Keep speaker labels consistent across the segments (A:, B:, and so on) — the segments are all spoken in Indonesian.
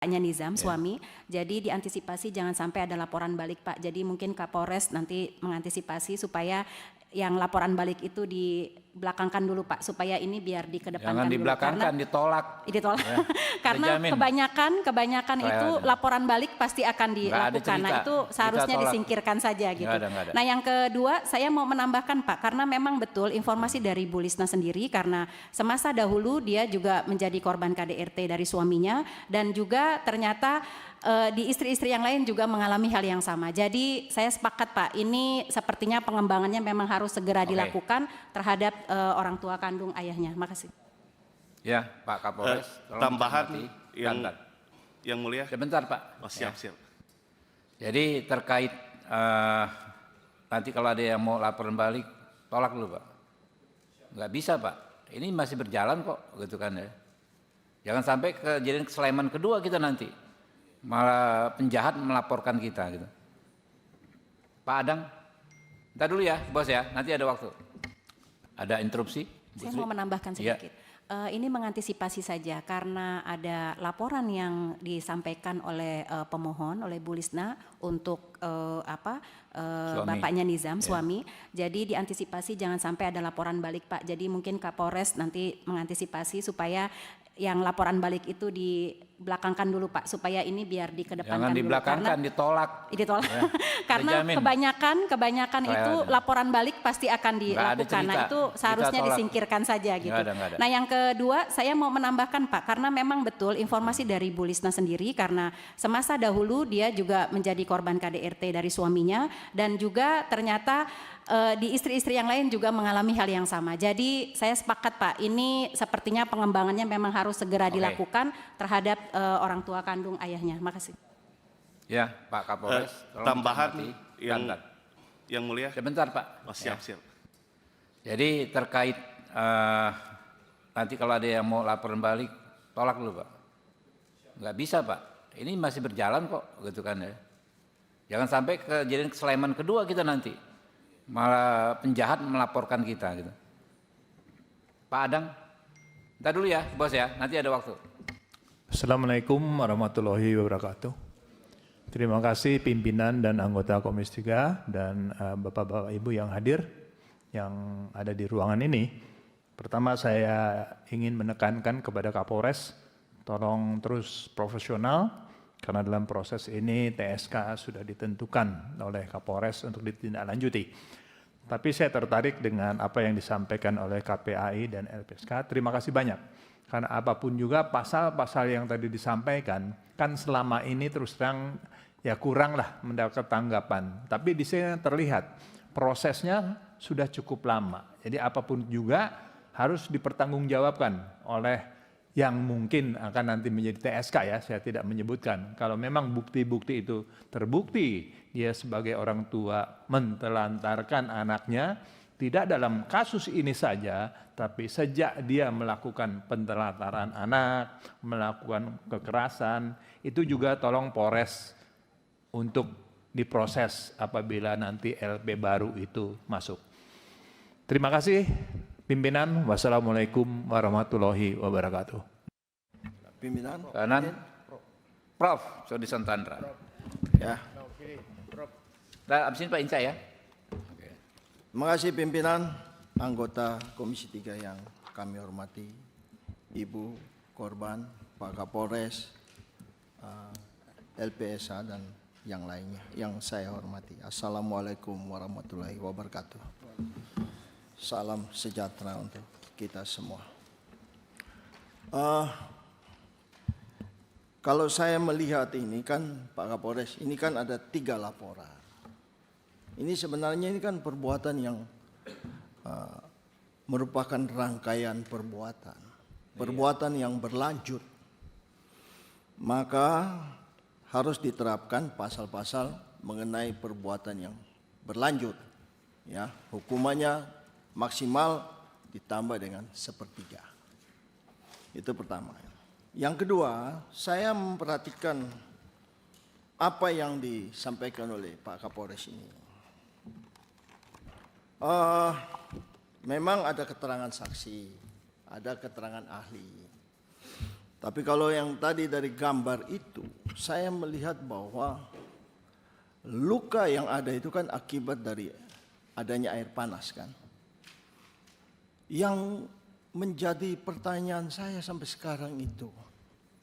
A: Paknya Nizam, suami. Jadi diantisipasi jangan sampai ada laporan balik, Pak. Jadi mungkin Kapolres nanti mengantisipasi supaya yang laporan balik itu dibelakangkan dulu, Pak, supaya ini biar dikedepankan
B: Jangan
A: dulu.
B: dibelakangkan, ditolak.
A: Ditolak.
B: Ya,
A: Karena kebanyakan itu laporan balik pasti akan dilakukan. Nah, itu seharusnya disingkirkan saja gitu.
B: Nggak ada.
A: Nah, yang kedua saya mau menambahkan, Pak, karena memang betul informasi dari Bu Lisna sendiri, karena semasa dahulu dia juga menjadi korban KDRT dari suaminya, dan juga ternyata di istri-istri yang lain juga mengalami hal yang sama. Jadi saya sepakat, Pak, ini sepertinya pengembangannya memang harus segera dilakukan terhadap orang tua kandung ayahnya. Makasih.
B: Ya, Pak Kapolres.
C: Tambahan yang mulia.
B: Sebentar, Pak.
C: Oh, siap.
B: Jadi terkait nanti kalau ada yang mau laporan balik, tolak dulu, Pak. Nggak bisa, Pak. Ini masih berjalan kok, gitu kan ya. Jangan sampai kejadian keseleman kedua kita nanti. Malah penjahat melaporkan kita gitu. Pak Adang, ntar dulu ya bos ya, nanti ada waktu. Ada interupsi?
A: Saya mau menambahkan sedikit. Ini mengantisipasi saja karena ada laporan yang disampaikan oleh pemohon, oleh Bu Lisna untuk bapaknya Nizam, suami. Jadi diantisipasi jangan sampai ada laporan balik, Pak. Jadi mungkin Kapolres nanti mengantisipasi supaya yang laporan balik itu dibelakangkan dulu, Pak, supaya ini biar dikedepankan
B: Jangan dibelakangkan,
A: dulu.
B: ditolak.
A: Ya, karena kebanyakan itu laporan balik pasti akan dilakukan. Nah, itu seharusnya disingkirkan saja gitu.
B: Nggak ada.
A: Nah, yang kedua saya mau menambahkan, Pak, karena memang betul informasi dari Bu Lisna sendiri, karena semasa dahulu dia juga menjadi korban KDRT dari suaminya, dan juga ternyata di istri-istri yang lain juga mengalami hal yang sama. Jadi saya sepakat, Pak, ini sepertinya pengembangannya memang harus segera dilakukan terhadap orang tua kandung ayahnya. Makasih.
B: Ya, Pak Kapolres.
C: Tambahan yang mulia.
B: Sebentar, Pak.
C: Oh, siap.
B: Jadi terkait nanti kalau ada yang mau laporan balik, tolak dulu, Pak. Nggak bisa, Pak. Ini masih berjalan kok, gitu kan ya. Jangan sampai kejadian keseleman kedua kita nanti. Malah penjahat melaporkan kita gitu. Pak Adang, ntar dulu ya bos ya, nanti ada waktu.
D: Assalamualaikum warahmatullahi wabarakatuh. Terima kasih pimpinan dan anggota Komisi 3 dan Bapak-Bapak Ibu yang hadir, yang ada di ruangan ini. Pertama saya ingin menekankan kepada Kapolres, tolong terus profesional, karena dalam proses ini TSK sudah ditentukan oleh Kapolres untuk ditindaklanjuti. Tapi saya tertarik dengan apa yang disampaikan oleh KPAI dan LPSK. Terima kasih banyak. Karena apapun juga pasal-pasal yang tadi disampaikan, kan selama ini terus terang ya kuranglah mendapat tanggapan. Tapi di sini terlihat prosesnya sudah cukup lama. Jadi apapun juga harus dipertanggungjawabkan oleh yang mungkin akan nanti menjadi TSK ya, saya tidak menyebutkan. Kalau memang bukti-bukti itu terbukti, dia sebagai orang tua mentelantarkan anaknya, tidak dalam kasus ini saja, tapi sejak dia melakukan pentelantaran anak, melakukan kekerasan, itu juga tolong Polres untuk diproses apabila nanti LP baru itu masuk. Terima kasih. Pimpinan, wassalamualaikum warahmatullahi wabarakatuh.
E: Pimpinan.
B: Kanan, Prof. Sodi Santandra.
E: Ya.
B: Nah, abis ini Pak Inca ya.
E: Terima kasih pimpinan, anggota Komisi 3 yang kami hormati, Ibu korban, Pak Kapolres, LPSA dan yang lainnya yang saya hormati. Assalamualaikum warahmatullahi wabarakatuh. Salam sejahtera untuk kita semua. Kalau saya melihat ini kan Pak Kapolres, ini kan ada 3 laporan. Ini sebenarnya ini kan perbuatan yang merupakan rangkaian perbuatan yang berlanjut. Maka harus diterapkan pasal-pasal mengenai perbuatan yang berlanjut. Ya, hukumannya maksimal ditambah dengan 1/3. Itu pertama. Yang kedua, saya memperhatikan apa yang disampaikan oleh Pak Kapolres ini. Memang ada keterangan saksi, ada keterangan ahli. Tapi kalau yang tadi dari gambar itu, saya melihat bahwa luka yang ada itu kan akibat dari adanya air panas kan. Yang menjadi pertanyaan saya sampai sekarang itu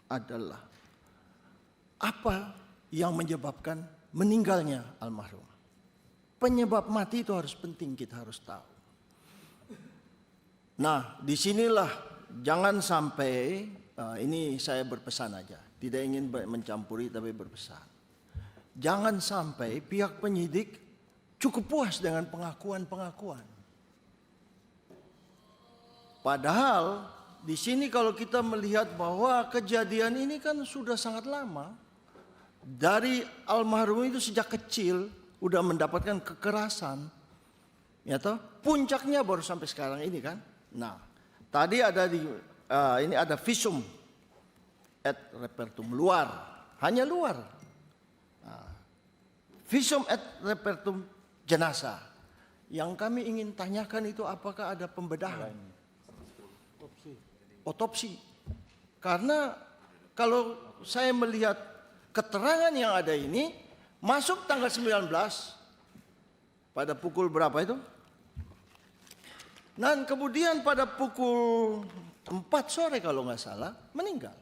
E: adalah apa yang menyebabkan meninggalnya almarhum. Penyebab mati itu harus penting, kita harus tahu. Nah, disinilah jangan sampai, ini saya berpesan aja, tidak ingin mencampuri tapi berpesan. Jangan sampai pihak penyidik cukup puas dengan pengakuan-pengakuan. Padahal di sini kalau kita melihat bahwa kejadian ini kan sudah sangat lama. Dari almarhum itu sejak kecil udah mendapatkan kekerasan. Ya toh? Puncaknya baru sampai sekarang ini kan. Nah, tadi ada ini ada visum et repertum luar, hanya luar. Visum et repertum jenazah. Yang kami ingin tanyakan itu apakah ada pembedahan? Otopsi. Karena kalau saya melihat keterangan yang ada ini, masuk tanggal 19 pada pukul berapa itu? Dan kemudian pada pukul 4 sore kalau nggak salah meninggal.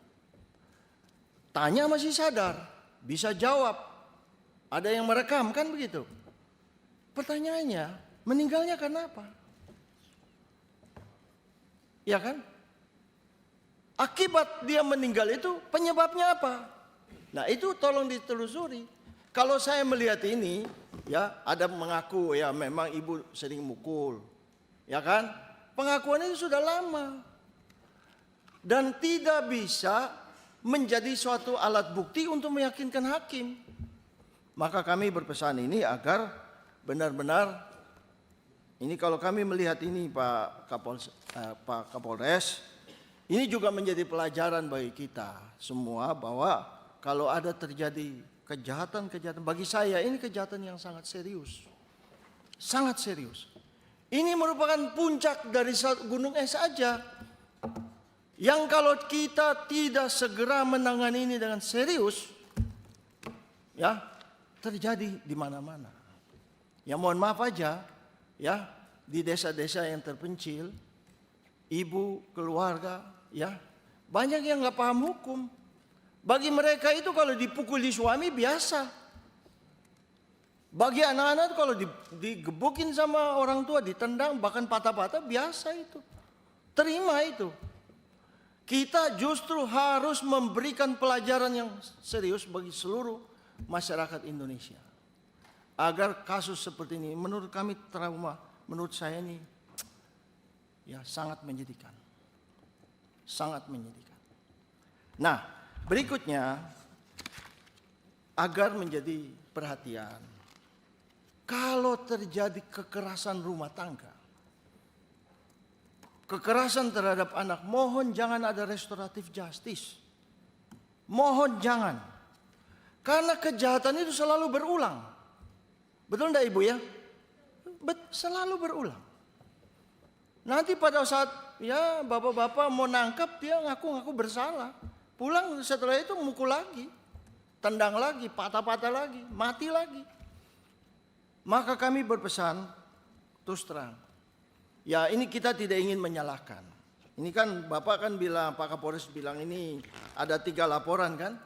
E: Tanya masih sadar, bisa jawab. Ada yang merekam kan begitu. Pertanyaannya, meninggalnya karena apa? Ya kan? Akibat dia meninggal itu penyebabnya apa? Nah itu tolong ditelusuri. Kalau saya melihat ini, ya ada mengaku ya memang ibu sering mukul. Ya kan? Pengakuan itu sudah lama. Dan tidak bisa menjadi suatu alat bukti untuk meyakinkan hakim. Maka kami berpesan ini agar benar-benar, ini kalau kami melihat ini Pak Kapolres, ini juga menjadi pelajaran bagi kita semua bahwa kalau ada terjadi kejahatan-kejahatan, bagi saya ini kejahatan yang sangat serius. Sangat serius. Ini merupakan puncak dari gunung es saja. Yang kalau kita tidak segera menangani ini dengan serius, ya terjadi di mana-mana. Ya mohon maaf aja, ya di desa-desa yang terpencil, ibu, keluarga, ya banyak yang nggak paham hukum. Bagi mereka itu kalau dipukuli suami biasa. Bagi anak-anak kalau digebukin sama orang tua, ditendang, bahkan patah-patah biasa itu. Terima itu. Kita justru harus memberikan pelajaran yang serius bagi seluruh masyarakat Indonesia. Agar kasus seperti ini, menurut kami trauma, menurut saya ini ya sangat menyedihkan. Sangat menyedihkan. Nah, berikutnya agar menjadi perhatian. Kalau terjadi kekerasan rumah tangga, kekerasan terhadap anak, mohon jangan ada restoratif justice. Mohon jangan. Karena kejahatan itu selalu berulang. Betul enggak Ibu ya? Selalu berulang. Nanti pada saat ya bapak-bapak mau nangkap, dia ngaku-ngaku bersalah. Pulang setelah itu mukul lagi. Tendang lagi, patah-patah lagi, mati lagi. Maka kami berpesan terus terang. Ya ini kita tidak ingin menyalahkan. Ini kan Bapak kan bilang, Pak Kapolres bilang ini ada 3 laporan kan.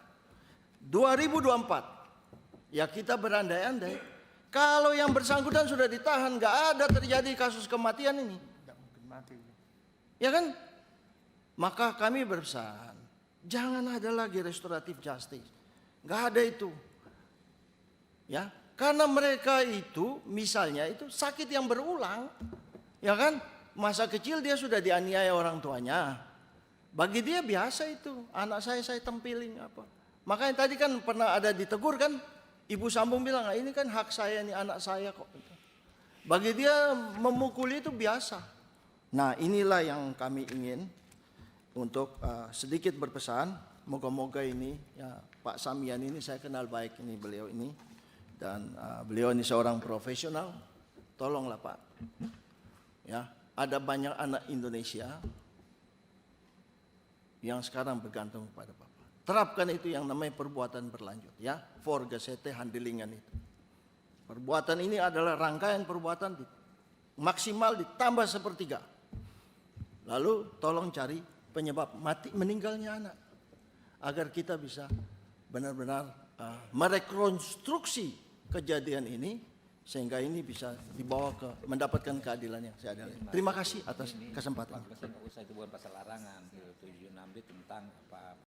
E: 2024. Ya kita berandai-andai. Kalau yang bersangkutan sudah ditahan, nggak ada terjadi kasus kematian ini. Ya kan? Maka kami berpesan, jangan ada lagi restoratif justice. Nggak ada itu. Ya, karena mereka itu misalnya itu sakit yang berulang. Ya kan? Masa kecil dia sudah dianiaya orang tuanya. Bagi dia biasa itu. Anak saya tempilin apa. Makanya tadi kan pernah ada ditegur kan. Ibu sambung bilang, nah, ini kan hak saya nih, anak saya kok. Bagi dia memukuli itu biasa. Nah inilah yang kami ingin untuk sedikit berpesan. Moga-moga ini ya, Pak Samian ini saya kenal baik ini beliau ini. Dan beliau ini seorang profesional. Tolonglah Pak. Ya, ada banyak anak Indonesia yang sekarang bergantung kepada Bapak. Terapkan itu yang namanya perbuatan berlanjut ya, Vorgesette Handlingen itu. Perbuatan ini adalah rangkaian perbuatan maksimal ditambah sepertiga. Lalu tolong cari penyebab mati meninggalnya anak agar kita bisa benar-benar merekonstruksi kejadian ini sehingga ini bisa dibawa ke mendapatkan keadilan yang seadil. Terima kasih atas kesempatan.
B: Pasal nggak usah itu bukan pasal larangan. 76B tentang apa